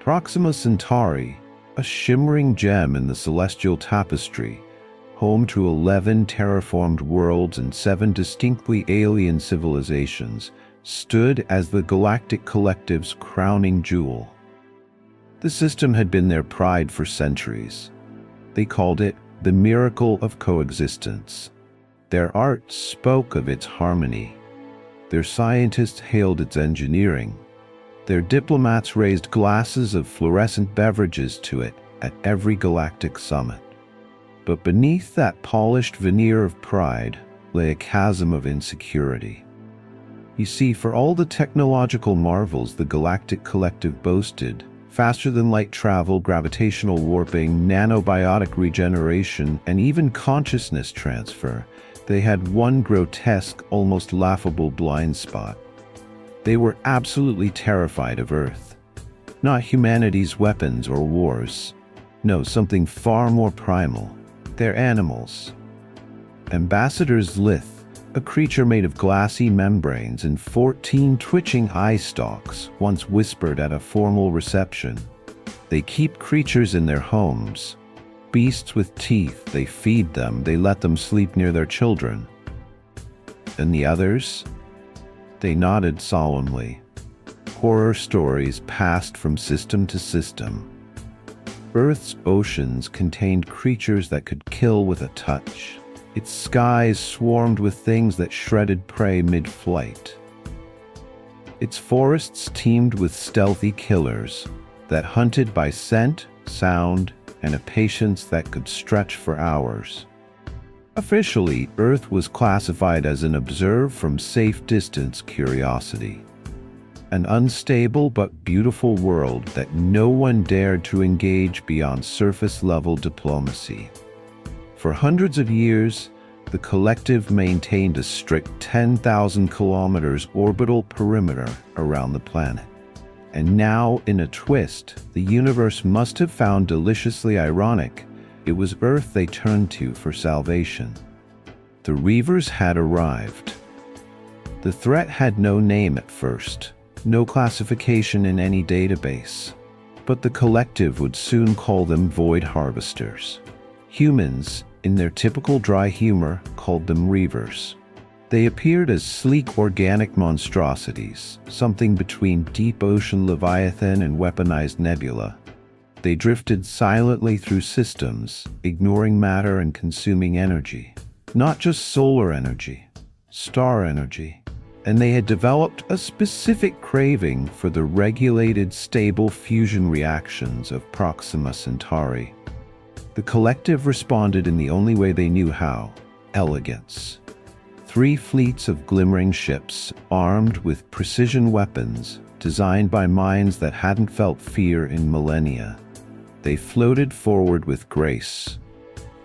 Proxima Centauri, a shimmering gem in the celestial tapestry, home to 11 terraformed worlds and 7 distinctly alien civilizations, stood as the Galactic Collective's crowning jewel. The system had been their pride for centuries. They called it the miracle of coexistence. Their art spoke of its harmony. Their scientists hailed its engineering. Their diplomats raised glasses of fluorescent beverages to it at every galactic summit. But beneath that polished veneer of pride lay a chasm of insecurity. You see, for all the technological marvels the Galactic Collective boasted, faster-than-light travel, gravitational warping, nanobiotic regeneration, and even consciousness transfer, they had one grotesque, almost laughable blind spot. They were absolutely terrified of Earth. Not humanity's weapons or wars. No, something far more primal. They're animals. Ambassador's Lith, a creature made of glassy membranes and 14 twitching eye stalks, once whispered at a formal reception. They keep creatures in their homes. Beasts with teeth, they feed them, they let them sleep near their children. And the others? They nodded solemnly. Horror stories passed from system to system. Earth's oceans contained creatures that could kill with a touch. Its skies swarmed with things that shredded prey mid-flight. Its forests teemed with stealthy killers that hunted by scent, sound, and a patience that could stretch for hours. Officially, Earth was classified as an observe from safe distance curiosity. An unstable but beautiful world that no one dared to engage beyond surface-level diplomacy. For hundreds of years, the Collective maintained a strict 10,000 kilometers orbital perimeter around the planet. And now, in a twist, the universe must have found deliciously ironic. It was Earth they turned to for salvation. The Reavers had arrived. The threat had no name at first. No classification in any database. But the Collective would soon call them Void Harvesters. Humans, in their typical dry humor, called them Reavers. They appeared as sleek organic monstrosities, something between deep ocean leviathan and weaponized nebula. They drifted silently through systems, ignoring matter and consuming energy. Not just solar energy, star energy. And they had developed a specific craving for the regulated, stable fusion reactions of Proxima Centauri. The Collective responded in the only way they knew how: elegance. 3 fleets of glimmering ships, armed with precision weapons, designed by minds that hadn't felt fear in millennia. They floated forward with grace,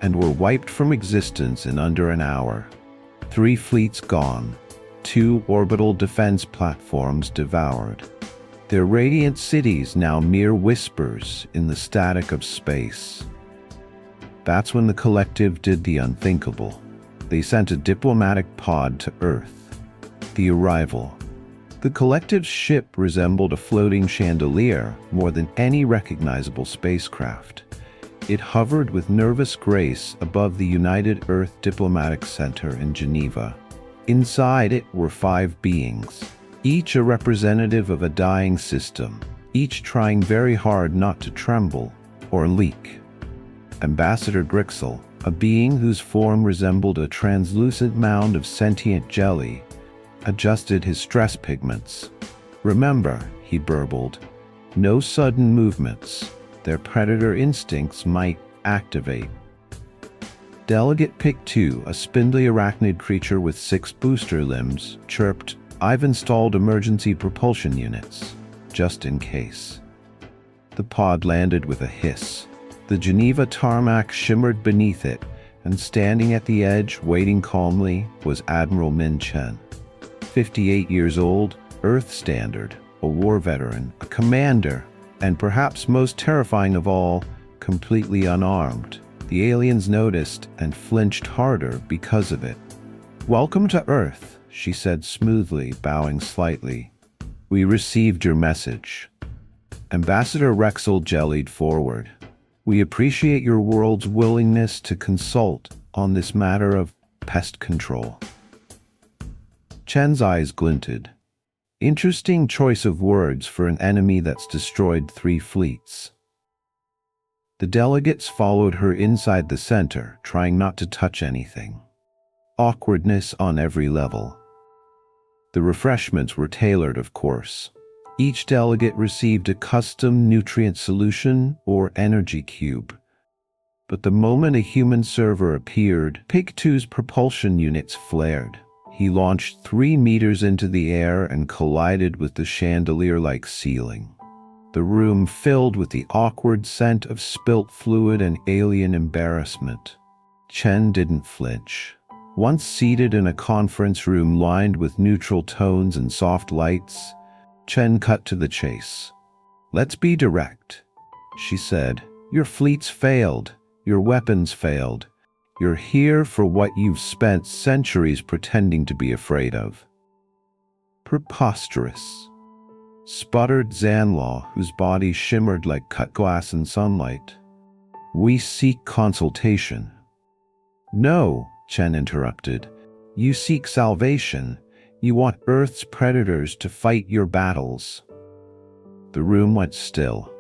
and were wiped from existence in under an hour. 3 fleets gone. 2 orbital defense platforms devoured. Their radiant cities now mere whispers in the static of space. That's when the Collective did the unthinkable. They sent a diplomatic pod to Earth. The arrival. The Collective's ship resembled a floating chandelier more than any recognizable spacecraft. It hovered with nervous grace above the United Earth Diplomatic Center in Geneva. Inside it were 5 beings, each a representative of a dying system, each trying very hard not to tremble or leak. Ambassador Grixel, a being whose form resembled a translucent mound of sentient jelly, adjusted his stress pigments. "Remember," he burbled, "no sudden movements. Their predator instincts might activate." Delegate Pick 2, a spindly arachnid creature with 6 booster limbs, chirped, "I've installed emergency propulsion units, just in case." The pod landed with a hiss. The Geneva tarmac shimmered beneath it, and standing at the edge, waiting calmly, was Admiral Min Chen. 58 years old, Earth Standard, a war veteran, a commander, and perhaps most terrifying of all, completely unarmed. The aliens noticed and flinched harder because of it. "Welcome to Earth," she said smoothly, bowing slightly. "We received your message." Ambassador Rexel jellied forward. We appreciate your world's willingness to consult on this matter of pest control. Chen's eyes glinted. Interesting choice of words for an enemy that's destroyed 3 fleets. The delegates followed her inside the center, trying not to touch anything. Awkwardness on every level. The refreshments were tailored, of course. Each delegate received a custom nutrient solution or energy cube. But the moment a human server appeared, Pig 2's propulsion units flared. He launched 3 meters into the air and collided with the chandelier-like ceiling. The room filled with the awkward scent of spilt fluid and alien embarrassment. Chen didn't flinch. Once seated in a conference room lined with neutral tones and soft lights, Chen cut to the chase. Let's be direct, she said. Your fleets failed. Your weapons failed. You're here for what you've spent centuries pretending to be afraid of. Preposterous, sputtered Zanlaw, whose body shimmered like cut glass in sunlight. We seek consultation. No, Chen interrupted. You seek salvation. You want Earth's predators to fight your battles. The room went still.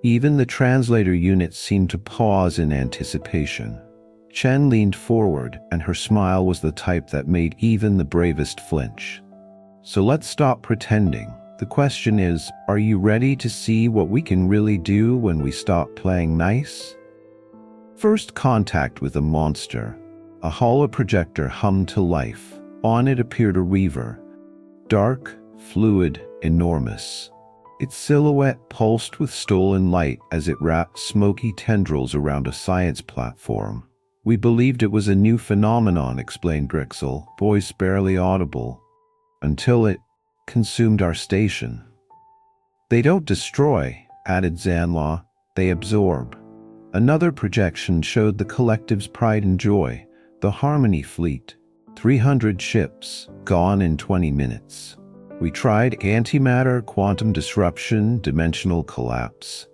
Even the translator units seemed to pause in anticipation. Chen leaned forward, and her smile was the type that made even the bravest flinch. So let's stop pretending. The question is, are you ready to see what we can really do when we stop playing nice? First contact with a monster. A holoprojector hummed to life. On it appeared a Reaver. Dark, fluid, enormous. Its silhouette pulsed with stolen light as it wrapped smoky tendrils around a science platform. We believed it was a new phenomenon, explained Grixel, voice barely audible, until it consumed our station. They don't destroy, added Zanlaw. They absorb. Another projection showed the collective's pride and joy, the Harmony fleet. 300 ships, gone in 20 minutes. We tried antimatter, quantum disruption, dimensional collapse.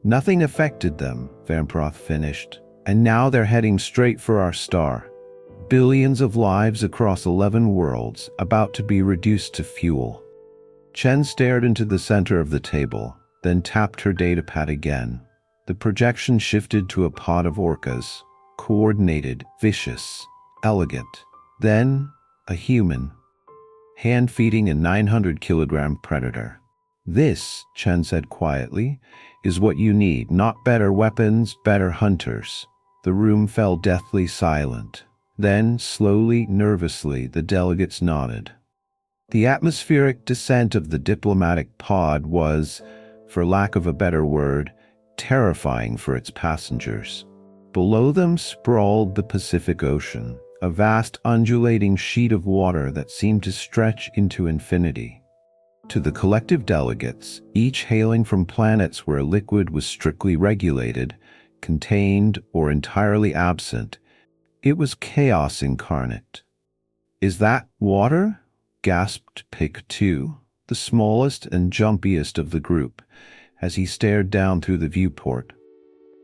Nothing affected them, Vamproth finished. And now they're heading straight for our star. Billions of lives across 11 worlds, about to be reduced to fuel. Chen stared into the center of the table, then tapped her datapad again. The projection shifted to a pod of orcas. Coordinated, vicious, elegant. Then, a human. Hand-feeding a 900-kilogram predator. This, Chen said quietly, is what you need. Not better weapons, better hunters. The room fell deathly silent. Then, slowly, nervously, the delegates nodded. The atmospheric descent of the diplomatic pod was, for lack of a better word, terrifying for its passengers. Below them sprawled the Pacific Ocean, a vast undulating sheet of water that seemed to stretch into infinity. To the collective delegates, each hailing from planets where liquid was strictly regulated, contained, or entirely absent, it was chaos incarnate. Is that water? Gasped Pig 2, the smallest and jumpiest of the group, as he stared down through the viewport.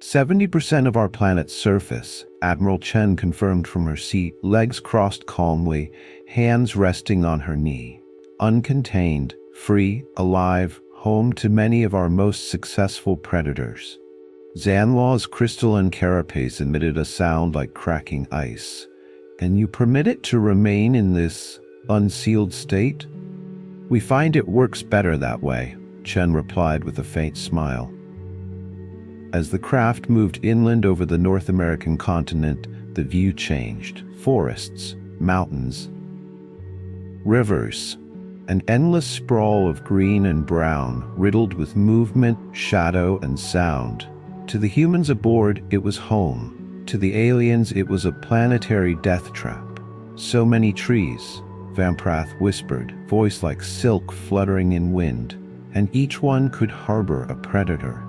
70% of our planet's surface, Admiral Chen confirmed from her seat, legs crossed calmly, hands resting on her knee. Uncontained, free, alive, home to many of our most successful predators. Zanlaw's crystalline carapace emitted a sound like cracking ice. And you permit it to remain in this unsealed state? We find it works better that way, Chen replied with a faint smile. As the craft moved inland over the North American continent, the view changed. Forests, mountains, rivers, an endless sprawl of green and brown, riddled with movement, shadow, and sound. To the humans aboard, it was home. To the aliens, it was a planetary death trap. So many trees, Vamprath whispered, voice like silk fluttering in wind, and each one could harbor a predator.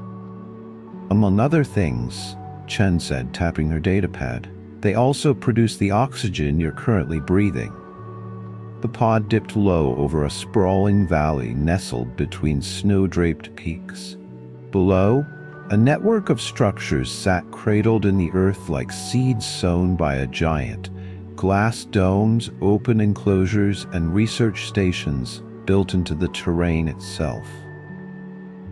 Among other things, Chen said, tapping her datapad, they also produce the oxygen you're currently breathing. The pod dipped low over a sprawling valley nestled between snow-draped peaks. Below, a network of structures sat cradled in the earth like seeds sown by a giant. Glass domes, open enclosures, and research stations built into the terrain itself.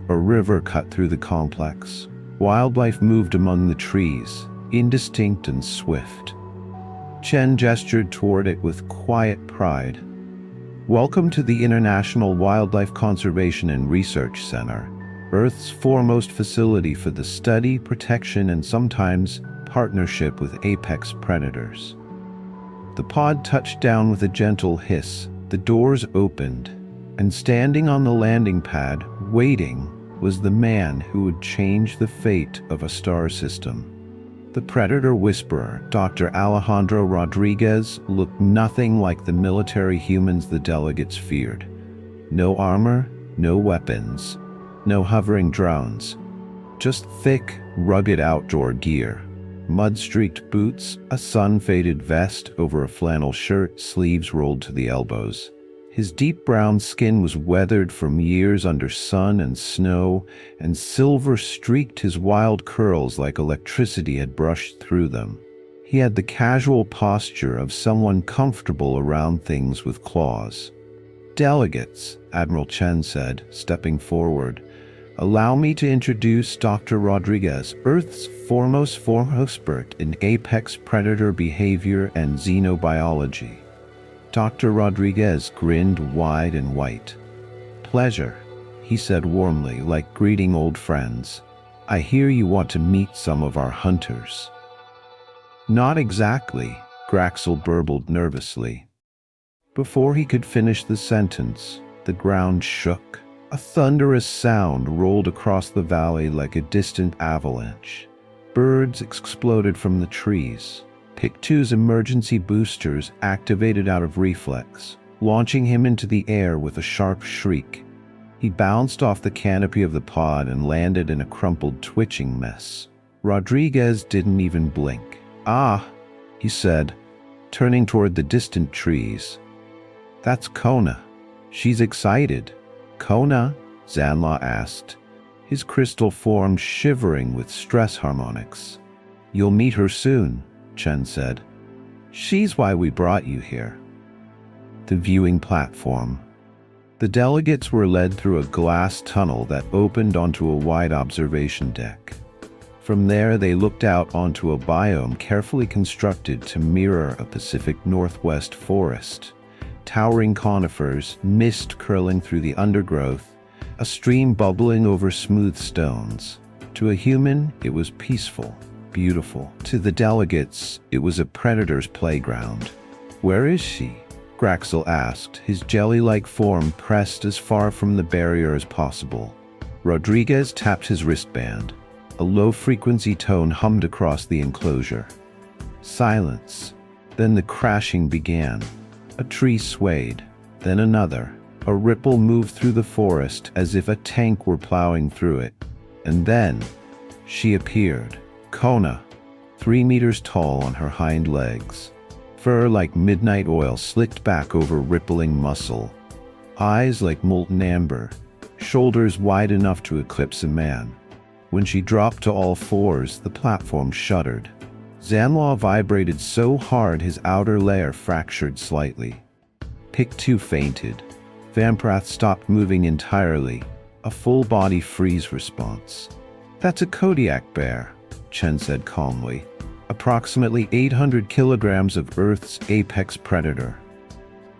A river cut through the complex. Wildlife moved among the trees, indistinct and swift. Chen gestured toward it with quiet pride. Welcome to the International Wildlife Conservation and Research Center, Earth's foremost facility for the study, protection, and sometimes partnership with apex predators. The pod touched down with a gentle hiss. The doors opened, and standing on the landing pad, waiting, was the man who would change the fate of a star system. The Predator Whisperer, Dr. Alejandro Rodriguez, looked nothing like the military humans the delegates feared. No armor, no weapons, no hovering drones. Just thick, rugged outdoor gear. Mud-streaked boots, a sun-faded vest over a flannel shirt, sleeves rolled to the elbows. His deep brown skin was weathered from years under sun and snow, and silver streaked his wild curls like electricity had brushed through them. He had the casual posture of someone comfortable around things with claws. "Delegates," Admiral Chen said, stepping forward. "Allow me to introduce Dr. Rodriguez, Earth's foremost expert in apex predator behavior and xenobiology." Dr. Rodriguez grinned wide and white. "Pleasure," he said warmly, like greeting old friends. "I hear you want to meet some of our hunters." "Not exactly," Graxel burbled nervously. Before he could finish the sentence, the ground shook. A thunderous sound rolled across the valley like a distant avalanche. Birds exploded from the trees. Pick-2's emergency boosters activated out of reflex, launching him into the air with a sharp shriek. He bounced off the canopy of the pod and landed in a crumpled, twitching mess. Rodriguez didn't even blink. "Ah," he said, turning toward the distant trees. "That's Kona. She's excited." "Kona?" Zanla asked, his crystal form shivering with stress harmonics. "You'll meet her soon," Chen said. "She's why we brought you here." The viewing platform. The delegates were led through a glass tunnel that opened onto a wide observation deck. From there, they looked out onto a biome carefully constructed to mirror a Pacific Northwest forest. Towering conifers, mist curling through the undergrowth, a stream bubbling over smooth stones. To a human, it was peaceful, beautiful. To the delegates, it was a predator's playground. "Where is she?" Graxel asked, his jelly-like form pressed as far from the barrier as possible. Rodriguez tapped his wristband. A low-frequency tone hummed across the enclosure. Silence. Then the crashing began. A tree swayed, then another. A ripple moved through the forest as if a tank were plowing through it. And then, she appeared. Kona, 3 meters tall on her hind legs. Fur like midnight oil slicked back over rippling muscle. Eyes like molten amber. Shoulders wide enough to eclipse a man. When she dropped to all fours, the platform shuddered. Zanlaw vibrated so hard his outer layer fractured slightly. Pick-2 fainted. Vamprath stopped moving entirely, a full-body freeze response. "That's a Kodiak bear," Chen said calmly. "Approximately 800 kilograms of Earth's apex predator.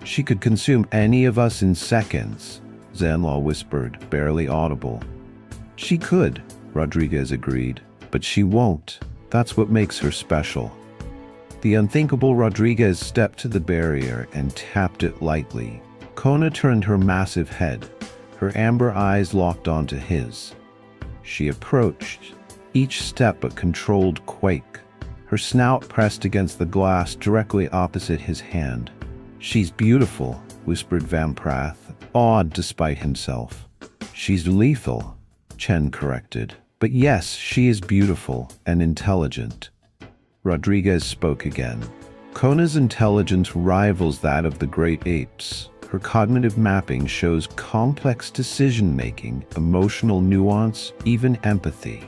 She could consume any of us in seconds," Zanlaw whispered, barely audible. "She could," Rodriguez agreed, "but she won't. That's what makes her special." The unthinkable Rodriguez stepped to the barrier and tapped it lightly. Kona turned her massive head. Her amber eyes locked onto his. She approached, each step a controlled quake. Her snout pressed against the glass directly opposite his hand. "She's beautiful," whispered Vamprath, awed despite himself. "She's lethal," Chen corrected. "But yes, she is beautiful and intelligent." Rodriguez spoke again. "Kona's intelligence rivals that of the great apes. Her cognitive mapping shows complex decision-making, emotional nuance, even empathy.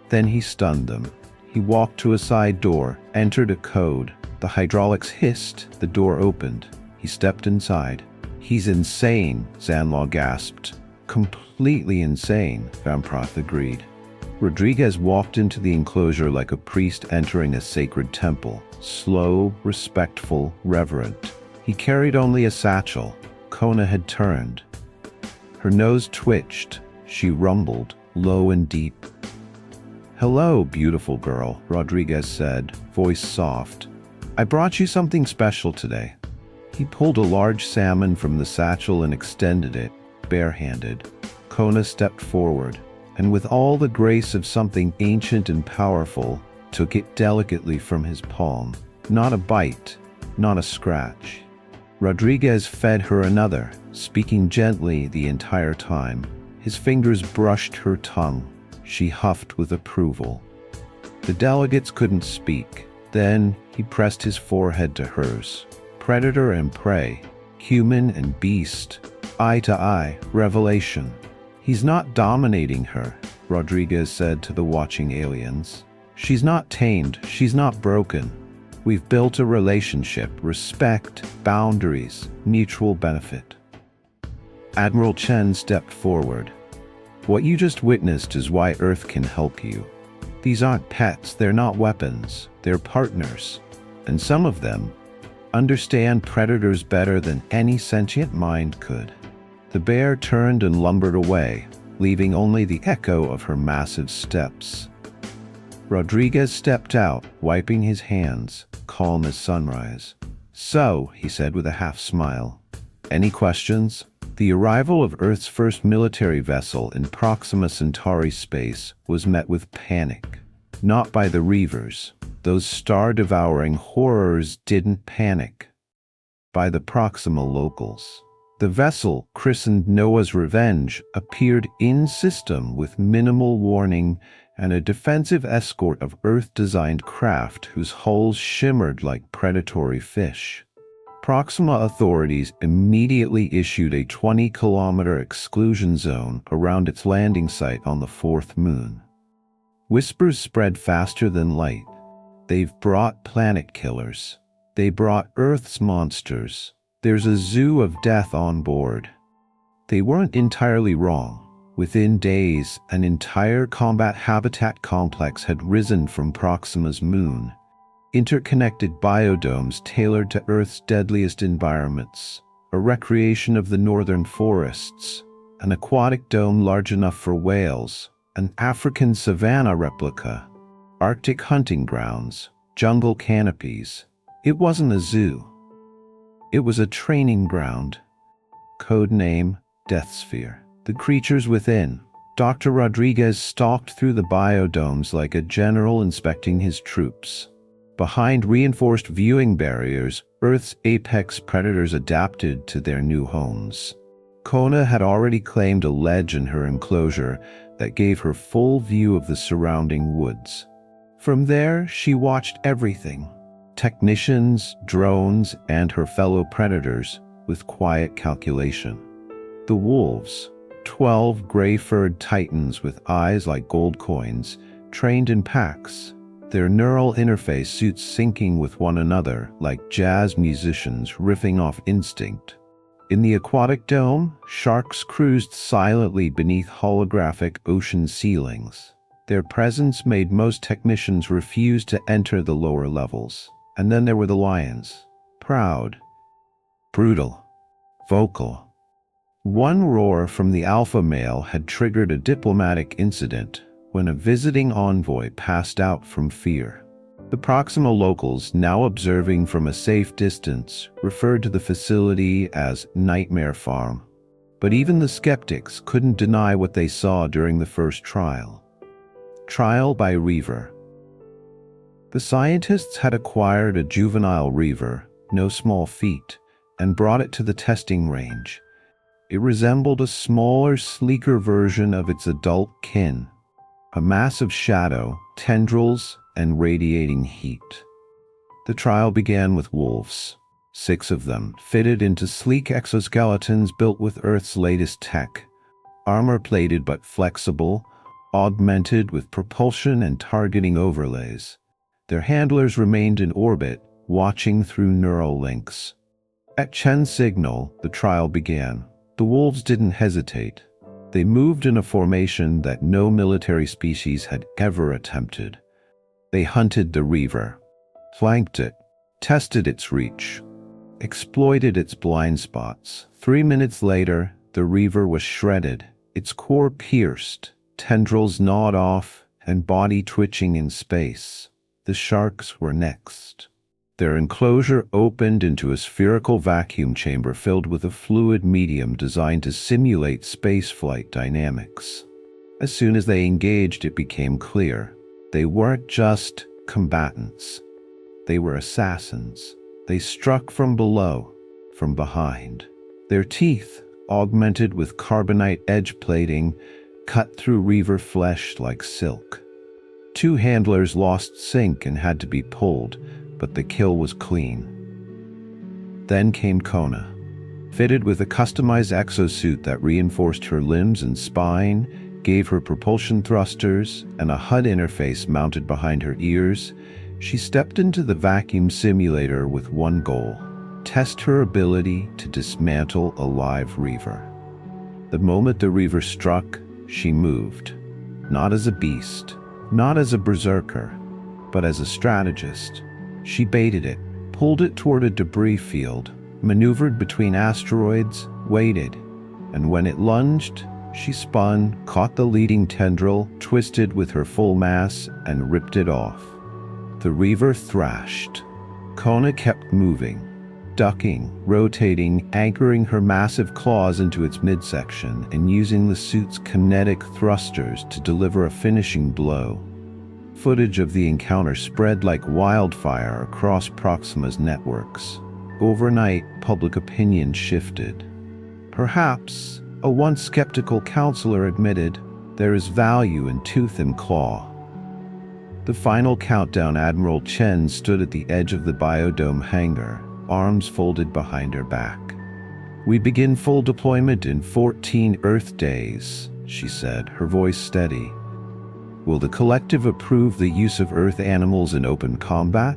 Then he stunned them. He walked to a side door, entered a code. The hydraulics hissed, the door opened. He stepped inside. "He's insane," Zanlaw gasped. "Completely insane," Vamproth agreed. Rodriguez walked into the enclosure like a priest entering a sacred temple. Slow, respectful, reverent. He carried only a satchel. Kona had turned. Her nose twitched. She rumbled, low and deep. "Hello, beautiful girl," Rodriguez said, voice soft. "I brought you something special today." He pulled a large salmon from the satchel and extended it, barehanded. Kona stepped forward, and with all the grace of something ancient and powerful, took it delicately from his palm. Not a bite, not a scratch. Rodriguez fed her another, speaking gently the entire time. His fingers brushed her tongue. She huffed with approval. The delegates couldn't speak. Then he pressed his forehead to hers. Predator and prey, human and beast, eye to eye, revelation. "He's not dominating her," Rodriguez said to the watching aliens. "She's not tamed, she's not broken. We've built a relationship, respect, boundaries, mutual benefit." Admiral Chen stepped forward. "What you just witnessed is why Earth can help you. These aren't pets, they're not weapons, they're partners. And some of them understand predators better than any sentient mind could." The bear turned and lumbered away, leaving only the echo of her massive steps. Rodriguez stepped out, wiping his hands, calm as sunrise. "So," he said with a half smile, "any questions?" The arrival of Earth's first military vessel in Proxima Centauri space was met with panic. Not by the Reavers. Those star-devouring horrors didn't panic. By the Proxima locals. The vessel, christened Noah's Revenge, appeared in-system with minimal warning and a defensive escort of Earth-designed craft whose hulls shimmered like predatory fish. Proxima authorities immediately issued a 20-kilometer exclusion zone around its landing site on the fourth moon. Whispers spread faster than light. "They've brought planet killers. They brought Earth's monsters. There's a zoo of death on board." They weren't entirely wrong. Within days, an entire combat habitat complex had risen from Proxima's moon. Interconnected biodomes tailored to Earth's deadliest environments, a recreation of the northern forests, an aquatic dome large enough for whales, an African savanna replica, Arctic hunting grounds, jungle canopies. It wasn't a zoo. It was a training ground. Code name, Death Sphere. The creatures within. Dr. Rodriguez stalked through the biodomes like a general inspecting his troops. Behind reinforced viewing barriers, Earth's apex predators adapted to their new homes. Kona had already claimed a ledge in her enclosure that gave her full view of the surrounding woods. From there, she watched everything. Technicians, drones, and her fellow predators, with quiet calculation. The wolves, 12 gray-furred titans with eyes like gold coins, trained in packs, their neural interface suits syncing with one another like jazz musicians riffing off instinct. In the aquatic dome, sharks cruised silently beneath holographic ocean ceilings. Their presence made most technicians refuse to enter the lower levels. And then there were the lions. Proud, brutal, vocal. One roar from the alpha male had triggered a diplomatic incident when a visiting envoy passed out from fear. The Proxima locals, now observing from a safe distance, referred to the facility as Nightmare Farm. But even the skeptics couldn't deny what they saw during the first trial. Trial by Reaver. The scientists had acquired a juvenile Reaver, no small feat, and brought it to the testing range. It resembled a smaller, sleeker version of its adult kin. A massive shadow, tendrils, and radiating heat. The trial began with wolves. 6 of them, fitted into sleek exoskeletons built with Earth's latest tech. Armor-plated but flexible, augmented with propulsion and targeting overlays. Their handlers remained in orbit, watching through neural links. At Chen's signal, the trial began. The wolves didn't hesitate. They moved in a formation that no military species had ever attempted. They hunted the Reaver, flanked it, tested its reach, exploited its blind spots. 3 minutes later, the Reaver was shredded, its core pierced, tendrils gnawed off, and body twitching in space. The sharks were next. Their enclosure opened into a spherical vacuum chamber filled with a fluid medium designed to simulate spaceflight dynamics. As soon as they engaged, it became clear. They weren't just combatants. They were assassins. They struck from below, from behind. Their teeth, augmented with carbonite edge plating, cut through Reaver flesh like silk. 2 handlers lost sync and had to be pulled, but the kill was clean. Then came Kona, fitted with a customized exosuit that reinforced her limbs and spine, gave her propulsion thrusters, and a HUD interface mounted behind her ears. She stepped into the vacuum simulator with one goal: test her ability to dismantle a live Reaver. The moment the Reaver struck, she moved. Not as a beast, not as a berserker, but as a strategist. She baited it, pulled it toward a debris field, maneuvered between asteroids, waited, and when it lunged, she spun, caught the leading tendril, twisted with her full mass, and ripped it off. The Reaver thrashed. Kona kept moving, ducking, rotating, anchoring her massive claws into its midsection, and using the suit's kinetic thrusters to deliver a finishing blow. Footage of the encounter spread like wildfire across Proxima's networks. Overnight, public opinion shifted. Perhaps, a once skeptical counselor admitted, there is value in tooth and claw. The final countdown. Admiral Chen stood at the edge of the biodome hangar, arms folded behind her back. "We begin full deployment in 14 Earth days," she said, her voice steady. "Will the Collective approve the use of Earth animals in open combat?"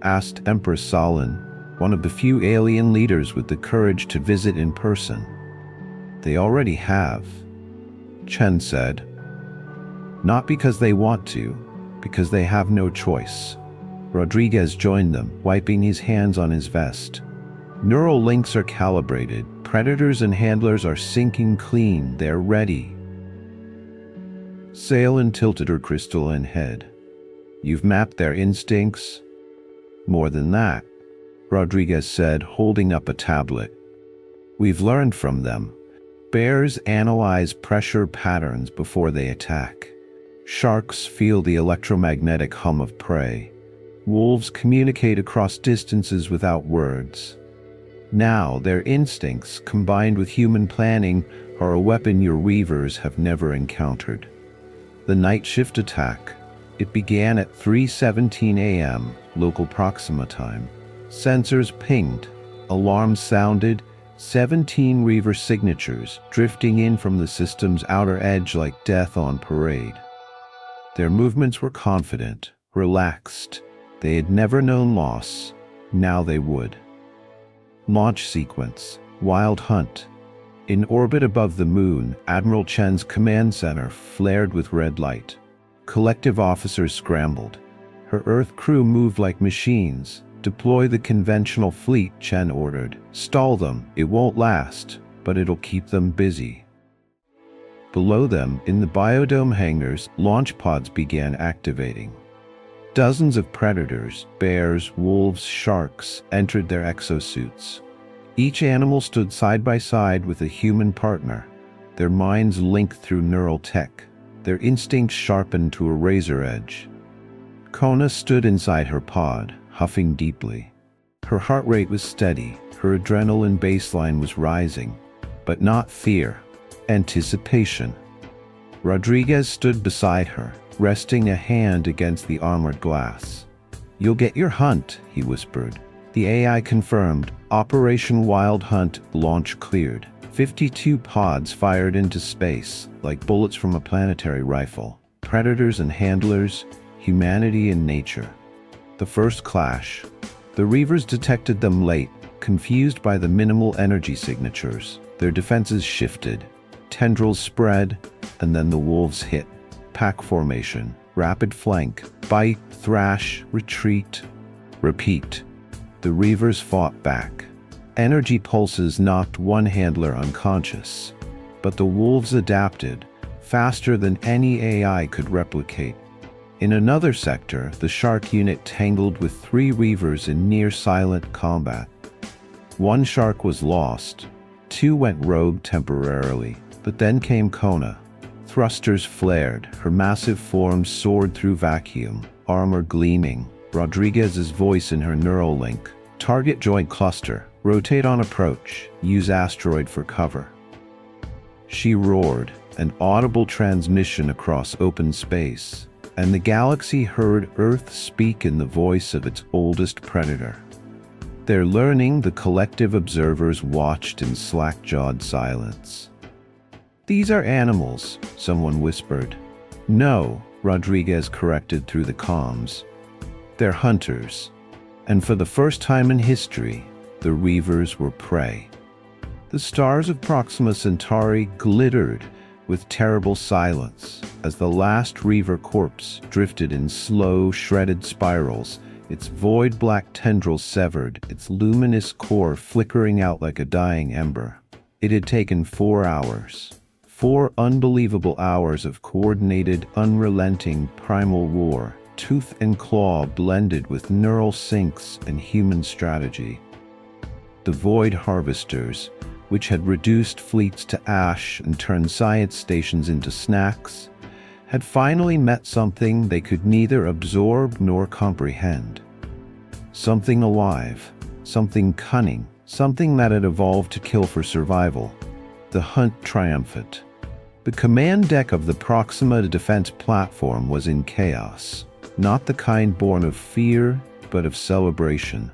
asked Empress Salin, one of the few alien leaders with the courage to visit in person. "They already have," Chen said. "Not because they want to, because they have no choice." Rodriguez joined them, wiping his hands on his vest. "Neural links are calibrated. Predators and handlers are syncing clean. They're ready." Salin tilted her crystalline head. "You've mapped their instincts?" "More than that," Rodriguez said, holding up a tablet. "We've learned from them. Bears analyze pressure patterns before they attack. Sharks feel the electromagnetic hum of prey. Wolves communicate across distances without words. Now, their instincts, combined with human planning, are a weapon your Reavers have never encountered." The night shift attack. It began at 3:17 a.m. local Proxima time. Sensors pinged. Alarms sounded. 17 Reaver signatures drifting in from the system's outer edge like death on parade. Their movements were confident, relaxed. They had never known loss. Now they would. Launch sequence. Wild hunt. In orbit above the moon, Admiral Chen's command center flared with red light. Collective officers scrambled. Her Earth crew moved like machines. "Deploy the conventional fleet," Chen ordered. "Stall them. It won't last, but it'll keep them busy." Below them, in the biodome hangars, launch pods began activating. Dozens of predators, bears, wolves, sharks, entered their exosuits. Each animal stood side by side with a human partner, their minds linked through neural tech, their instincts sharpened to a razor edge. Kona stood inside her pod, huffing deeply. Her heart rate was steady, her adrenaline baseline was rising, but not fear, anticipation. Rodriguez stood beside her, resting a hand against the armored glass. "You'll get your hunt," he whispered. The AI confirmed, Operation Wild Hunt launch cleared. 52 pods fired into space, like bullets from a planetary rifle. Predators and handlers, humanity and nature. The first clash. The Reavers detected them late, confused by the minimal energy signatures. Their defenses shifted. Tendrils spread, and then the wolves hit. Pack formation, rapid flank, bite, thrash, retreat, repeat. The Reavers fought back. Energy pulses knocked one handler unconscious, but the wolves adapted, faster than any AI could replicate. In another sector, the shark unit tangled with 3 Reavers in near-silent combat. 1 shark was lost, 2 went rogue temporarily, but then came Kona. Thrusters flared, her massive form soared through vacuum, armor gleaming. Rodriguez's voice in her neural link. Target joint cluster, rotate on approach, use asteroid for cover. She roared, an audible transmission across open space, and the galaxy heard Earth speak in the voice of its oldest predator. Their learning, the collective observers watched in slack-jawed silence. "These are animals," someone whispered. "No," Rodriguez corrected through the comms. "They're hunters." And for the first time in history, the Reavers were prey. The stars of Proxima Centauri glittered with terrible silence as the last Reaver corpse drifted in slow, shredded spirals, its void black tendrils severed, its luminous core flickering out like a dying ember. It had taken 4 hours. 4 unbelievable hours of coordinated, unrelenting primal war. Tooth and claw blended with neural syncs and human strategy. The Void Harvesters, which had reduced fleets to ash and turned science stations into snacks, had finally met something they could neither absorb nor comprehend. Something alive, something cunning, something that had evolved to kill for survival. The hunt triumphant. The command deck of the Proxima defense platform was in chaos. Not the kind born of fear, but of celebration.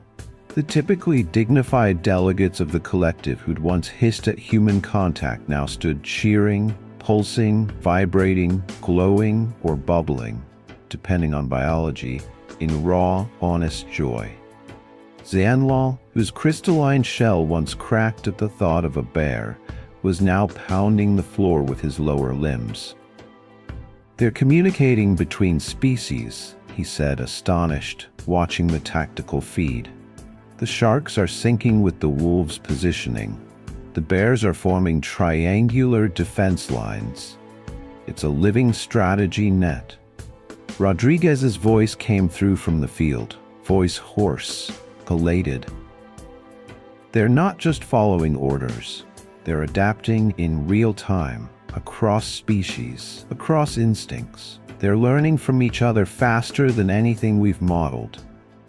The typically dignified delegates of the collective who'd once hissed at human contact now stood cheering, pulsing, vibrating, glowing, or bubbling, depending on biology, in raw, honest joy. Zanlal, whose crystalline shell once cracked at the thought of a bear, was now pounding the floor with his lower limbs. "They're communicating between species," he said, astonished, watching the tactical feed. "The sharks are syncing with the wolves' positioning. The bears are forming triangular defense lines. It's a living strategy net." Rodriguez's voice came through from the field, voice hoarse, elated. "They're not just following orders. They're adapting in real time. Across species, across instincts. They're learning from each other faster than anything we've modeled."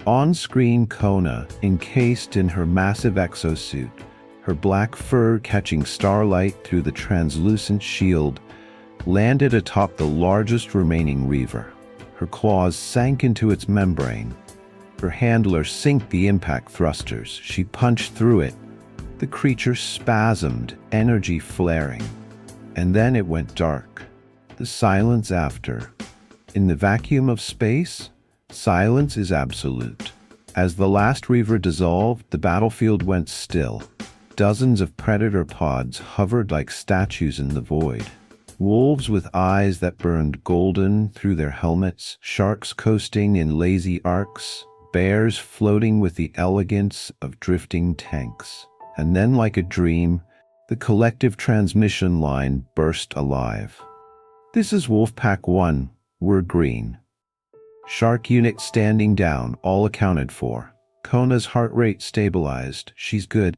On-screen Kona, encased in her massive exosuit, her black fur catching starlight through the translucent shield, landed atop the largest remaining Reaver. Her claws sank into its membrane. Her handler synced the impact thrusters. She punched through it. The creature spasmed, energy flaring. And then it went dark. The silence after. In the vacuum of space, silence is absolute. As the last Reaver dissolved, the battlefield went still. Dozens of predator pods hovered like statues in the void. Wolves with eyes that burned golden through their helmets, sharks coasting in lazy arcs, bears floating with the elegance of drifting tanks. And then, like a dream, the collective transmission line burst alive. "This is Wolfpack 1, we're green. Shark unit standing down, all accounted for. Kona's heart rate stabilized, she's good."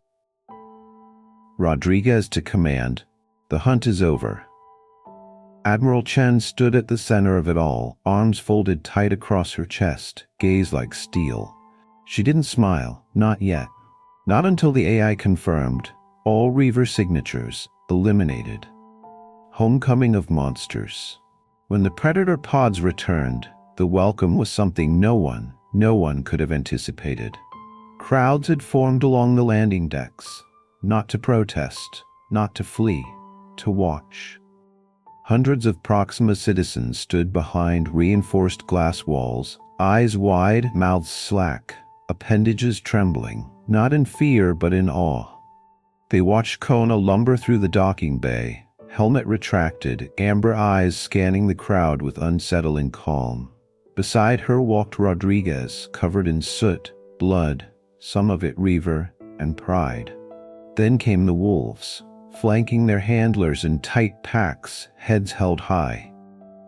Rodriguez to command, "The hunt is over." Admiral Chen stood at the center of it all, arms folded tight across her chest, gaze like steel. She didn't smile, not yet. Not until the AI confirmed, all Reaver signatures eliminated. Homecoming of monsters. When the predator pods returned, the welcome was something no one could have anticipated. Crowds had formed along the landing decks, not to protest, not to flee, to watch. Hundreds of Proxima citizens stood behind reinforced glass walls, eyes wide, mouths slack, appendages trembling, not in fear but in awe. They watched Kona lumber through the docking bay, helmet retracted, amber eyes scanning the crowd with unsettling calm. Beside her walked Rodriguez, covered in soot, blood, some of it Reaver, and pride. Then came the wolves, flanking their handlers in tight packs, heads held high.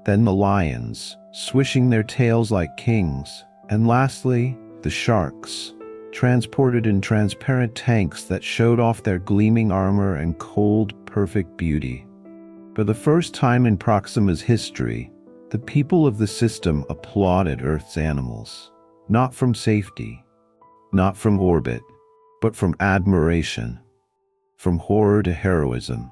Then the lions, swishing their tails like kings. And lastly, the sharks, transported in transparent tanks that showed off their gleaming armor and cold, perfect beauty. For the first time in Proxima's history, the people of the system applauded Earth's animals, not from safety, not from orbit, but from admiration, from horror to heroism.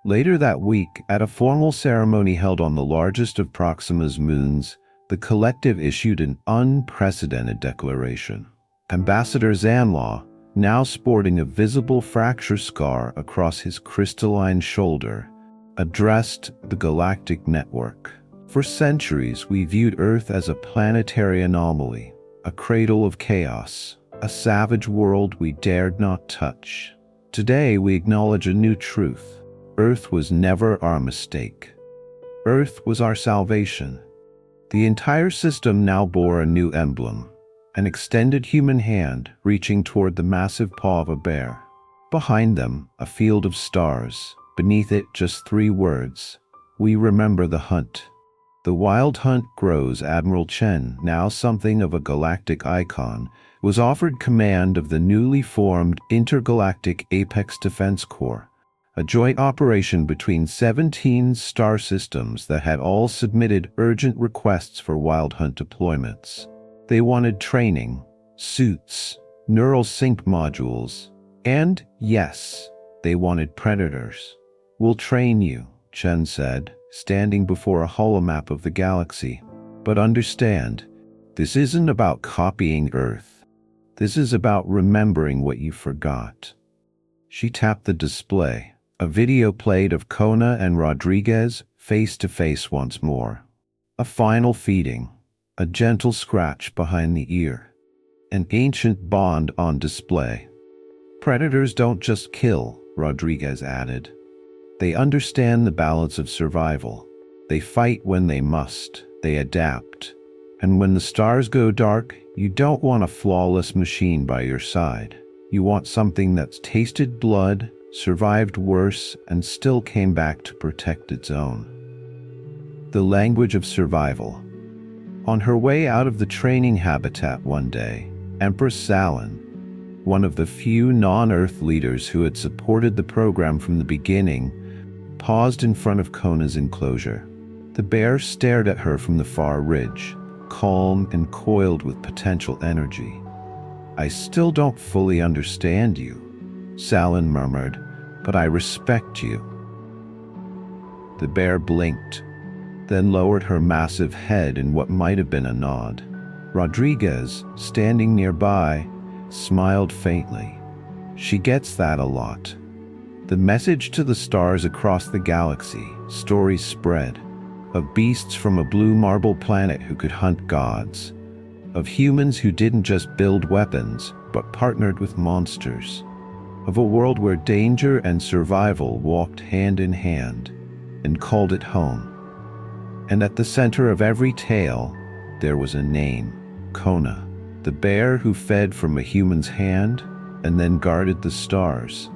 Later that week, at a formal ceremony held on the largest of Proxima's moons, the collective issued an unprecedented declaration. Ambassador Zanlaw, now sporting a visible fracture scar across his crystalline shoulder, addressed the Galactic Network. For centuries, we viewed Earth as a planetary anomaly, a cradle of chaos, a savage world we dared not touch. Today, we acknowledge a new truth. Earth was never our mistake. Earth was our salvation. The entire system now bore a new emblem, an extended human hand reaching toward the massive paw of a bear. Behind them, a field of stars. Beneath it, just 3 words: "We remember the hunt." The wild hunt grows. Admiral Chen, now something of a galactic icon, was offered command of the newly formed Intergalactic Apex Defense Corps, a joint operation between 17 star systems that had all submitted urgent requests for wild hunt deployments. They wanted training, suits, neural sync modules, and, yes, they wanted predators. "We'll train you," Chen said, standing before a holomap of the galaxy. "But understand, this isn't about copying Earth. This is about remembering what you forgot." She tapped the display. A video played of Kona and Rodriguez face to face once more. A final feeding, a gentle scratch behind the ear, an ancient bond on display. "Predators don't just kill," Rodriguez added. "They understand the balance of survival. They fight when they must. They adapt. And when the stars go dark, you don't want a flawless machine by your side. You want something that's tasted blood, survived worse, and still came back to protect its own." The language of survival. On her way out of the training habitat one day, Empress Salin, one of the few non-Earth leaders who had supported the program from the beginning, paused in front of Kona's enclosure. The bear stared at her from the far ridge, calm and coiled with potential energy. "I still don't fully understand you," Salin murmured, "but I respect you." The bear blinked, then lowered her massive head in what might have been a nod. Rodriguez, standing nearby, smiled faintly. "She gets that a lot." The message to the stars across the galaxy, stories spread, of beasts from a blue marble planet who could hunt gods, of humans who didn't just build weapons, but partnered with monsters, of a world where danger and survival walked hand in hand, and called it home. And at the center of every tale, there was a name: Kona, the bear who fed from a human's hand and then guarded the stars.